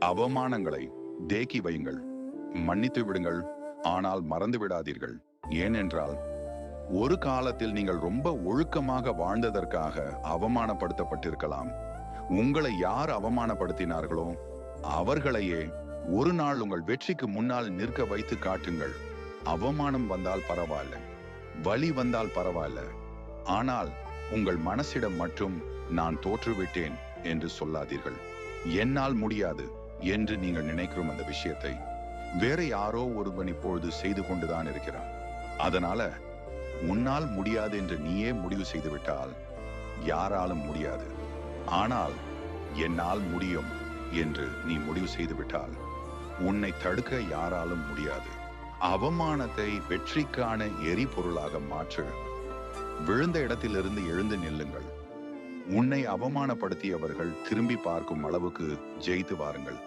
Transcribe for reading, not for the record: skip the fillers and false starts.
அவமானங்களை தேக்கி வையுங்கள், மன்னித்து விடுங்கள். ஆனால் மறந்து விடாதீர்கள். ஏனென்றால் ஒரு காலத்தில் நீங்கள் ரொம்ப ஒழுக்கமாக வாழ்ந்ததற்காக அவமானப்படுத்தப்பட்டிருக்கலாம். உங்களை யார் அவமானப்படுத்தினார்களோ அவர்களையே ஒரு நாள் உங்கள் வெற்றிக்கு முன்னால் நிற்க வைத்து காட்டுங்கள். அவமானம் வந்தால் பரவாயில்ல, வலி வந்தால் பரவாயில்ல, ஆனால் உங்கள் மனசிடம் மட்டும் நான் தோற்றுவிட்டேன் என்று சொல்லாதீர்கள். என்னால் முடியாது என்று நீங்கள் நினைக்கும் அந்த விஷயத்தை வேற யாரோ ஒருவன் இப்பொழுது செய்து கொண்டுதான் இருக்கிறான். அதனால உன்னால் முடியாது என்று நீயே முடிவு செய்துவிட்டால் யாராலும் முடியாது. ஆனால் என்னால் முடியும் என்று நீ முடிவு செய்துவிட்டால் உன்னை தடுக்க யாராலும் முடியாது. அவமானத்தை வெற்றிக்கான எரிபொருளாக மாற்று. விழுந்த இடத்திலிருந்து எழுந்து நில்லுங்கள். உன்னை அவமானப்படுத்தியவர்கள் திரும்பி பார்க்கும் அளவுக்கு ஜெயித்து வாருங்கள்.